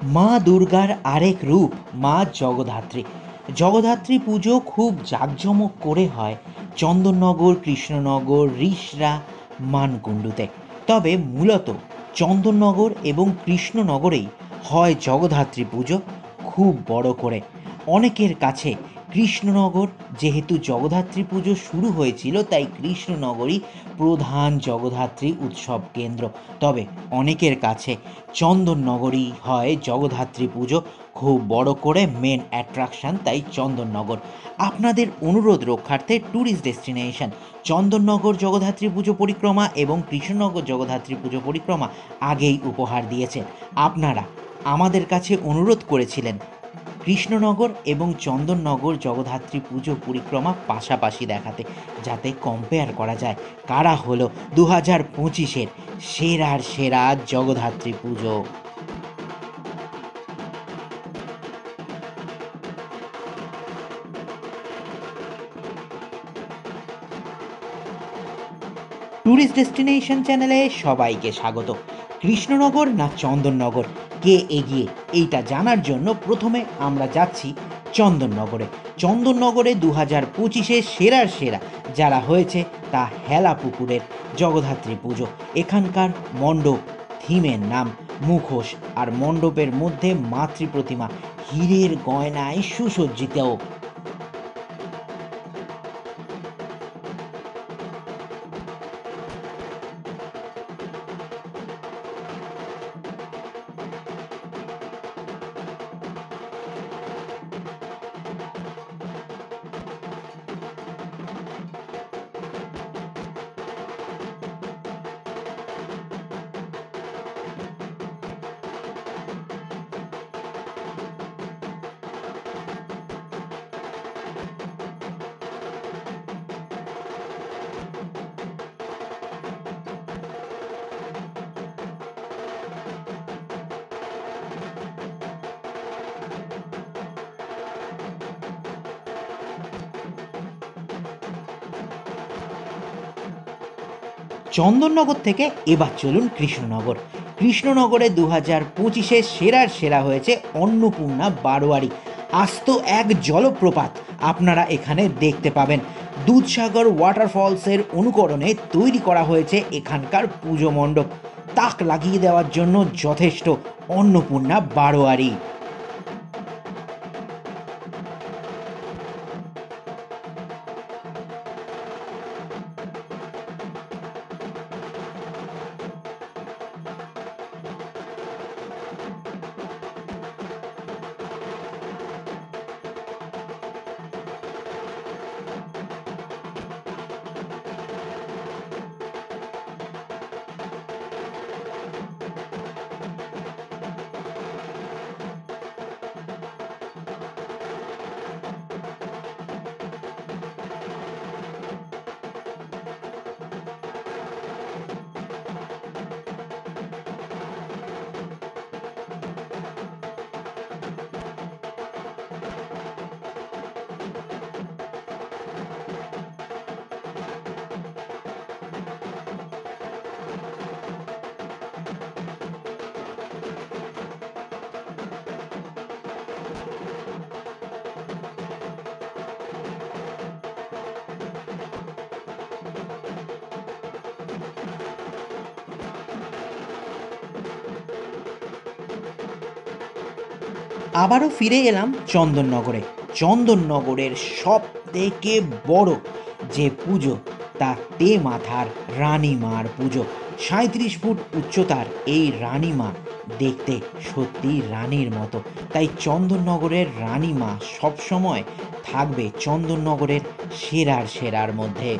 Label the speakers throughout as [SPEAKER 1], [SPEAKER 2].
[SPEAKER 1] মা দুর্গার আরেক রূপ মা জগদ্ধাত্রী। জগদ্ধাত্রী পুজো খুব জাঁকজমক করে হয় চন্দননগর, কৃষ্ণনগর, রিষড়া, মানকুণ্ডুতে। তবে মূলত চন্দননগর এবং কৃষ্ণনগরেই হয় জগদ্ধাত্রী পুজো খুব বড় করে। অনেকের কাছে কৃষ্ণনগর, যেহেতু জগদ্ধাত্রী পুজো শুরু হয়েছিল তাই কৃষ্ণনগরই প্রধান জগদ্ধাত্রী উৎসব কেন্দ্র। তবে অনেকের কাছে চন্দননগরই হয় জগদ্ধাত্রী পুজো খুব বড় করে মেন অ্যাট্রাকশান, তাই চন্দননগর। আপনাদের অনুরোধ রক্ষার্থে ট্যুরিস্ট ডেস্টিনেশন চন্দননগর জগদ্ধাত্রী পুজো পরিক্রমা এবং কৃষ্ণনগর জগদ্ধাত্রী পুজো পরিক্রমা আগেই উপহার দিয়েছেন। আপনারা আমাদের কাছে অনুরোধ করেছিলেন কৃষ্ণনগর এবং চন্দননগর জগদ্ধাত্রী পুজো পরিক্রমা পাশাপাশি দেখাতে, যাতে কম্পেয়ার করা যায় কারা হলো 2025-এর সেরার সেরা জগদ্ধাত্রী পুজো। ট্যুরিস্ট ডেস্টিনেশন চ্যানেলে সবাইকে স্বাগত। কৃষ্ণনগর না চন্দননগর, কে এগিয়ে এইটা জানার জন্য প্রথমে আমরা যাচ্ছি চন্দননগরে। চন্দননগরে 2025-এ সেরার সেরা যারা হয়েছে তা হেলাপুকুরের জগদ্ধাত্রী পুজো। এখানকার মণ্ডপ থিমের নাম মুখোশ, আর মণ্ডপের মধ্যে মাতৃ প্রতিমা হীরের গয়নায় সুসজ্জিত। চন্দননগর থেকে এবার চলুন কৃষ্ণনগর। কৃষ্ণনগরে 2025-এ সেরার সেরা হয়েছে অন্নপূর্ণা বারোয়ারি। আস্ত এক জলপ্রপাত আপনারা এখানে দেখতে পাবেন। দুধসাগর ওয়াটারফলসের অনুকরণে তৈরি করা হয়েছে এখানকার পুজো মণ্ডপ, তাক লাগিয়ে দেওয়ার জন্য যথেষ্ট অন্নপূর্ণা বারোয়ারি। আবারও ফিরে এলাম চন্দননগরে। চন্দননগরের সব থেকে বড় যে পুজো তা মাথার রানীমার পুজো। 37 ফুট উচ্চতার এই রানীমা দেখতে সত্যি রানীর মতো, তাই চন্দননগরের রানীমা সবসময় থাকবে চন্দননগরের সেরার সেরার মধ্যে।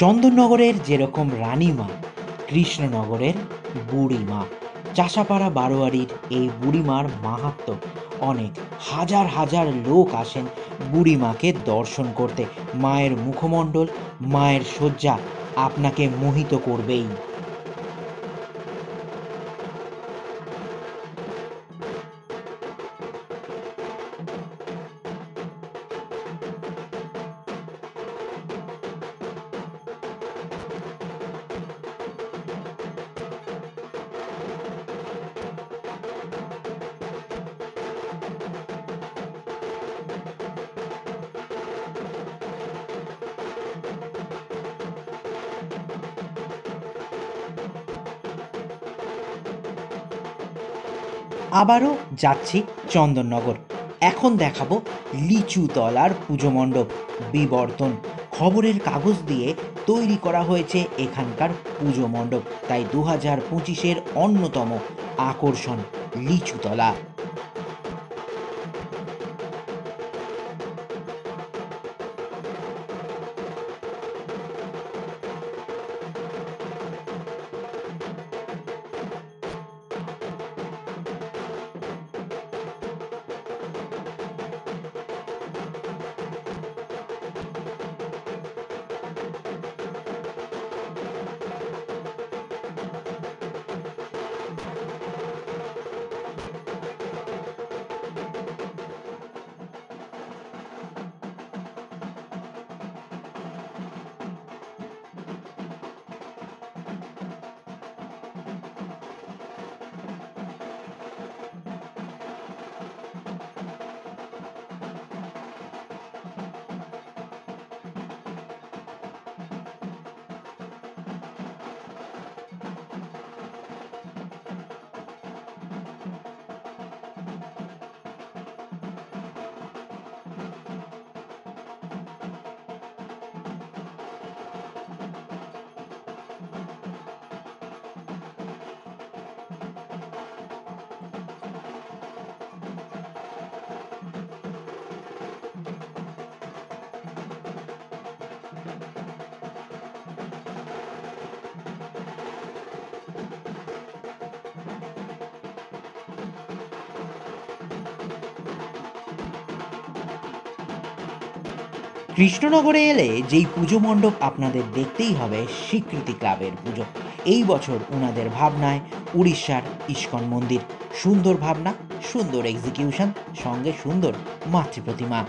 [SPEAKER 1] চন্দননগরের যেরকম রানীমা, কৃষ্ণনগরের বুড়িমা। চাষাপাড়া বারোয়ারির এই বুড়িমার মাহাত্ম্য অনেক। হাজার হাজার লোক আসেন বুড়িমাকে দর্শন করতে। মায়ের মুখমণ্ডল, মায়ের শয্যা আপনাকে মোহিত করবেই। আবারও যাচ্ছি চন্দননগর। এখন দেখাবো লিচুতলার পুজো মণ্ডপ বিবর্তন। খবরের কাগজ দিয়ে তৈরি করা হয়েছে এখানকার পুজো মণ্ডপ, তাই 2025-এর অন্যতম আকর্ষণ লিচুতলা। কৃষ্ণনগরে এলে যেই পুজো মণ্ডপ আপনাদের দেখতেই হবে স্বীকৃতি ক্লাবের পুজো। এই বছর ওনাদের ভাবনায় উড়িষ্যার ইস্কন মন্দির। সুন্দর ভাবনা, সুন্দর এক্সিকিউশন, সঙ্গে সুন্দর মাতৃপ্রতিমা।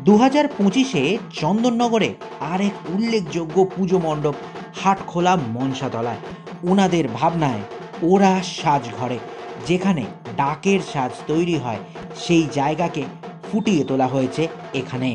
[SPEAKER 1] 2025-এ চন্দননগরে আরেক উল্লেখযোগ্য পুজো মণ্ডপ হাটখোলা মনসাতলায়। ওনাদের ভাবনায় ওরা সাজঘরে, যেখানে ডাকের সাজ তৈরি হয়, সেই জায়গাকে ফুটিয়ে তোলা হয়েছে এখানে।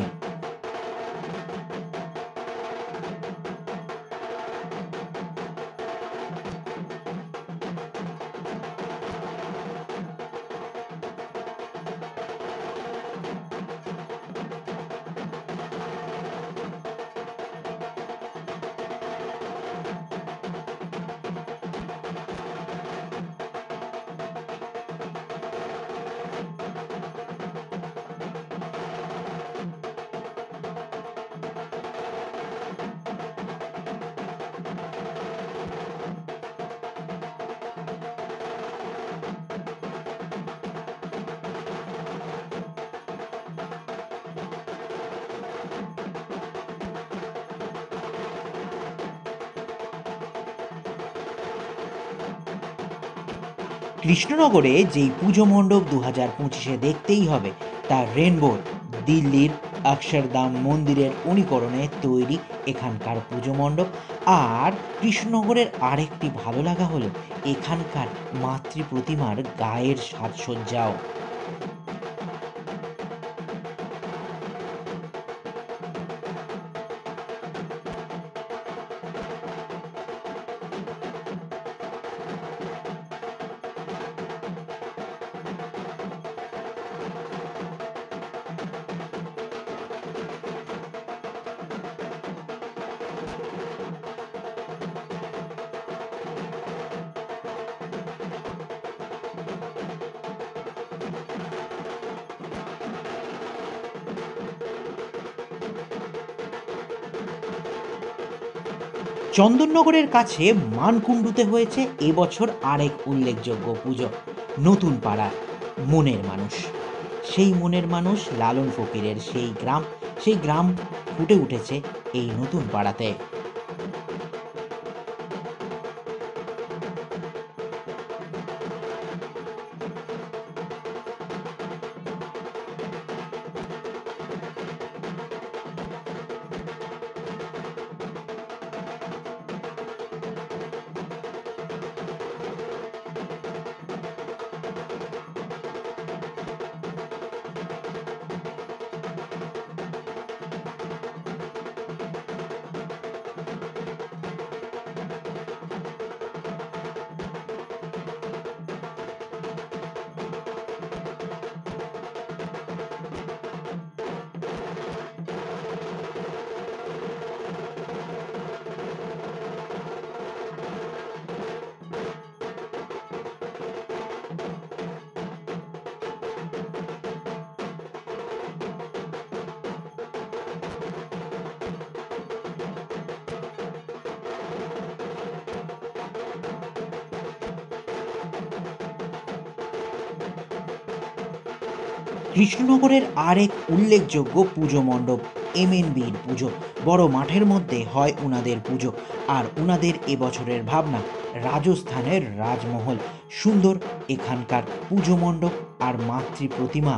[SPEAKER 1] 'কৃষ্ণনগরে যেই পুজো মণ্ডপ 2025-এ দেখতেই হবে, তা রেনবোর দিল্লির অক্ষরধাম মন্দিরের অনুকরণে তৈরি এখানকার পুজো মণ্ডপ। আর কৃষ্ণনগরের আরেকটি ভালো লাগা হলো এখানকার মাতৃপ্রতিমার গায়ের সাজসজ্জাও। চন্দননগরের কাছে মানকুণ্ডুতে হয়েছে এবছর আরেক উল্লেখযোগ্য পুজো, নতুন পাড়ার মনের মানুষ। সেই মনের মানুষ লালন ফকিরের সেই গ্রাম ফুটে উঠেছে এই নতুন পাড়াতে। কৃষ্ণনগরের আরেক উল্লেখযোগ্য পুজো মণ্ডপ এমএনবির পুজো। বড় মাঠের মধ্যে হয় উনাদের পুজো, আর উনাদের এবছরের ভাবনা রাজস্থানের রাজমহল। সুন্দর এখানকার পুজো মণ্ডপ আর মাতৃ প্রতিমা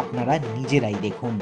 [SPEAKER 1] আপনারা নিজেরাই দেখুন।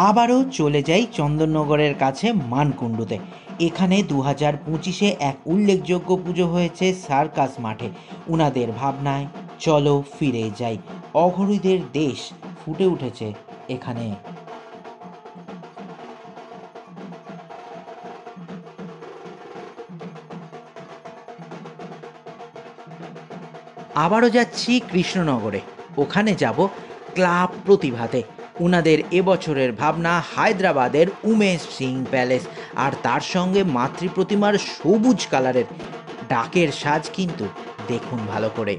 [SPEAKER 1] আবারও চলে যাই চন্দননগরের কাছে মানকুণ্ডুতে। এখানে 2025-এ এক উল্লেখযোগ্য পুজো হয়েছে সার্কাস মাঠে। উনাদের ভাবনায় চলো ফিরে যাই, অঘরীদের দেশ ফুটে উঠেছে এখানে। আবারও যাচ্ছি কৃষ্ণনগরে, ওখানে যাব ক্লাব প্রতিভাতে। উনাদের এবছরের ভাবনা হায়দ্রাবাদের উমেশ সিং প্যালেস, আর তার সঙ্গে মাতৃপ্রতিমার সবুজ কালারের ডাকের সাজ কিন্তু দেখুন ভালো করে।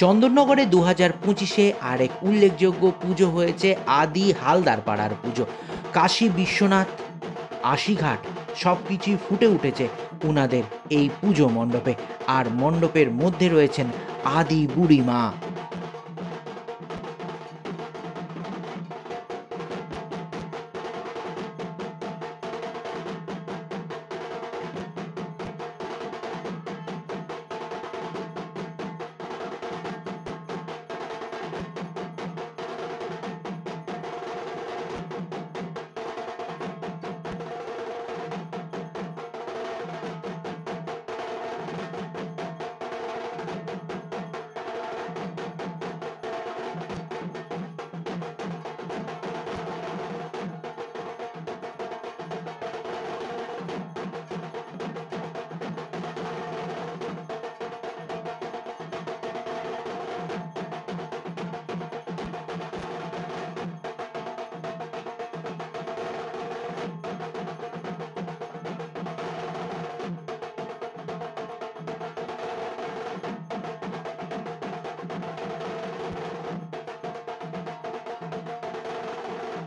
[SPEAKER 1] চন্দননগরে 2025-এ আরেক উল্লেখযোগ্য পুজো হয়েছে আদি হালদার পাড়ার পুজো। কাশী বিশ্বনাথ, আশিঘাট সব কিছুই ফুটে উঠেছে উনাদের এই পুজো মণ্ডপে, আর মণ্ডপের মধ্যে রয়েছেন আদি বুড়িমা।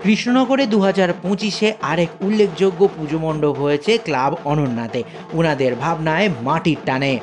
[SPEAKER 1] কৃষ্ণনগরে 2025-এ আরেক উল্লেখযোগ্য পুজো মণ্ডপ হয়েছে ক্লাব অনন্যাতে, ওনাদের ভাবনায় মাটির টানে।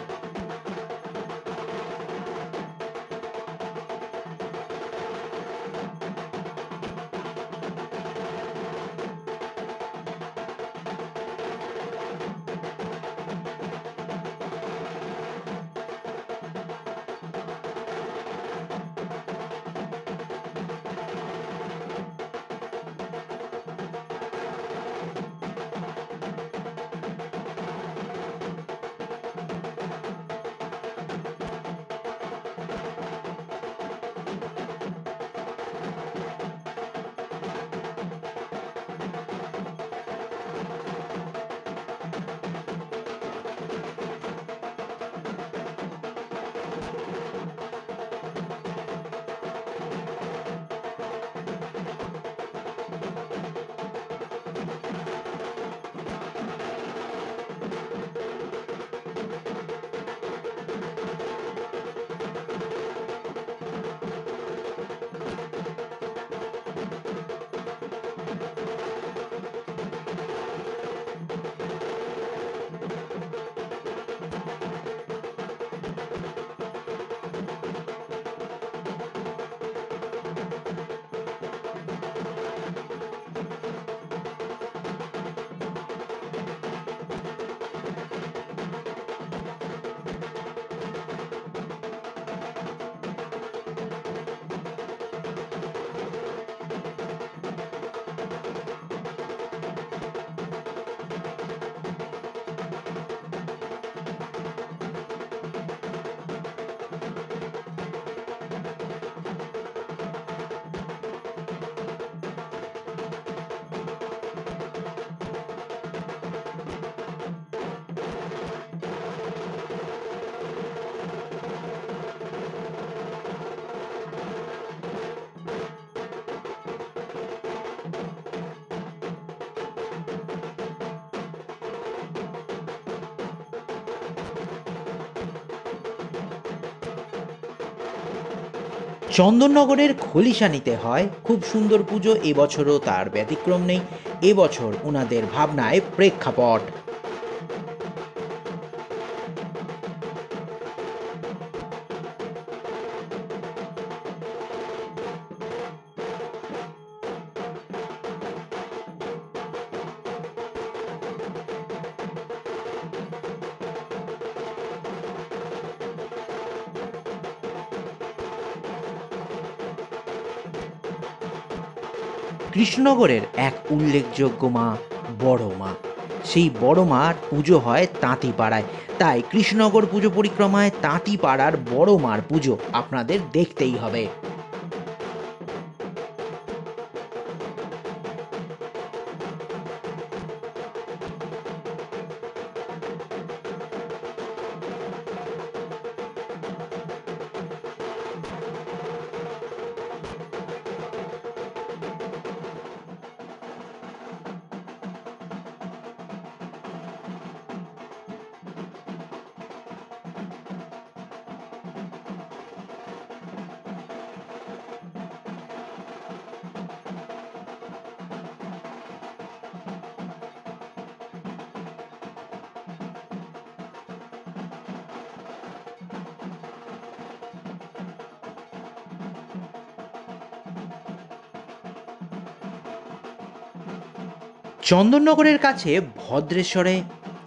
[SPEAKER 1] চন্দননগরের খলিশানিতে হয় খুব সুন্দর পুজো, এবছরও তার ব্যতিক্রম নেই। এবছর ওনাদের ভাবনায় প্রেক্ষাপট। কৃষ্ণনগরের এক উল্লেখযোগ্য মা বড় মা, সেই বড় মার পুজো হয় তাঁতিপাড়ায়। তাই কৃষ্ণনগর পুজো পরিক্রমায় তাঁতিপাড়ার বড় মার পুজো আপনাদের দেখতেই হবে। চন্দননগরের কাছে ভদ্রেশ্বরে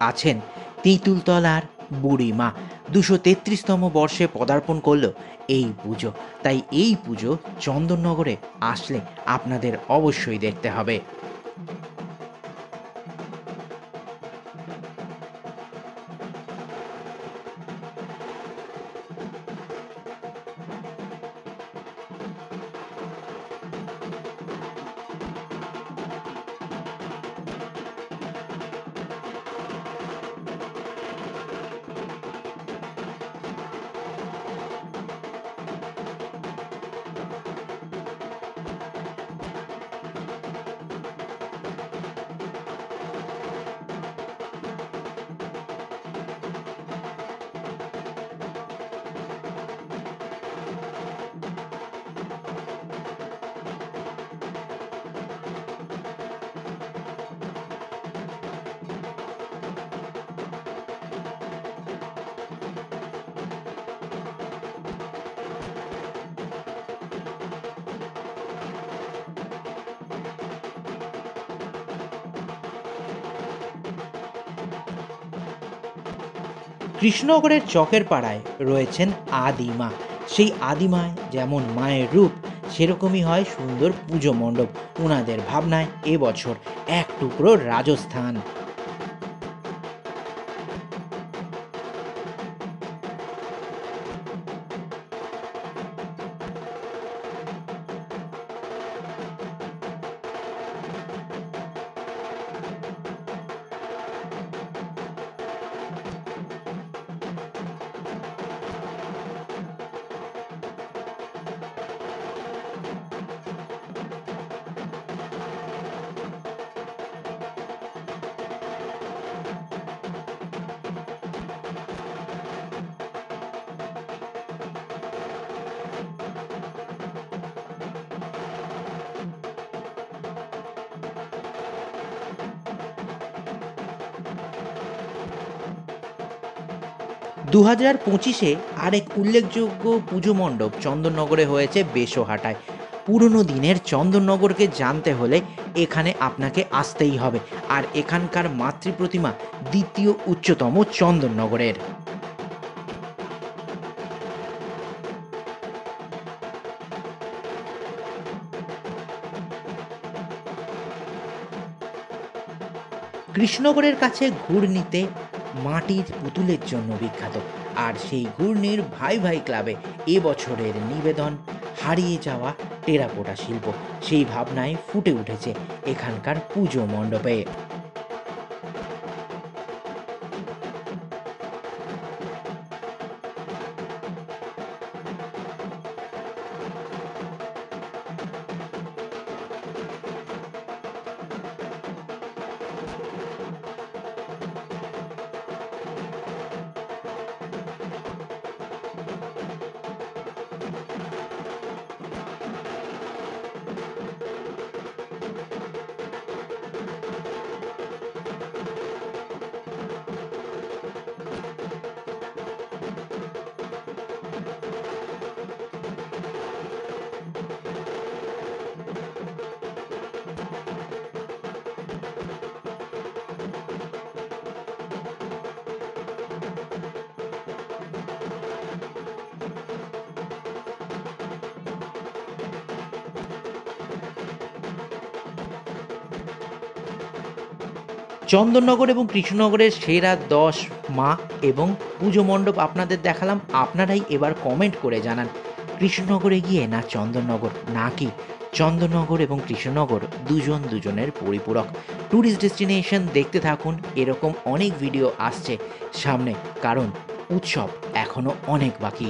[SPEAKER 1] আছেন তেঁতুলতলার বুড়িমা। 233তম বর্ষে পদার্পণ করল এই পুজো। তাই এই পুজো চন্দননগরে আসলে আপনাদের অবশ্যই দেখতে হবে। কৃষ্ণনগরের চকের পাড়ায় রয়েছেন আদিমা। সেই আদিমায় যেমন মায়ের রূপ, সেরকমই হয় সুন্দর পুজো মণ্ডপ। ওনাদের ভাবনায় এবছর এক টুকরো রাজস্থান। 2025-এ আরেক উল্লেখযোগ্য পুজো মণ্ডপ চন্দননগরে হয়েছে বেশহাটায়। পুরনো দিনের চন্দননগরকে জানতে হলে এখানে আপনাকে আসতেই হবে। আর এখানকার মাতৃপ্রতিমা দ্বিতীয় উচ্চতম চন্দননগরের। কৃষ্ণনগরের কাছে ঘূর্ণিতে মাটির পুতুলের জন্য বিখ্যাত। আর সেই ঘূর্ণির ভাই ভাই ক্লাবে এবছরের নিবেদন হারিয়ে যাওয়া টেরাকোটা শিল্প। সেই ভাবনায় ফুটে উঠেছে এখানকার পুজো মণ্ডপে। চন্দননগর এবং কৃষ্ণনগরের সেরা 10 মা এবং পুজো মণ্ডপ আপনাদের দেখালাম। আপনারাই এবার কমেন্ট করে জানান কৃষ্ণনগরে গিয়ে না চন্দননগর, নাকি চন্দননগর এবং কৃষ্ণনগর দুজন দুজনের পরিপূরক। ট্যুরিস্ট ডেস্টিনেশন দেখতে থাকুন, এরকম অনেক ভিডিও আসছে সামনে, কারণ উৎসব এখনও অনেক বাকি।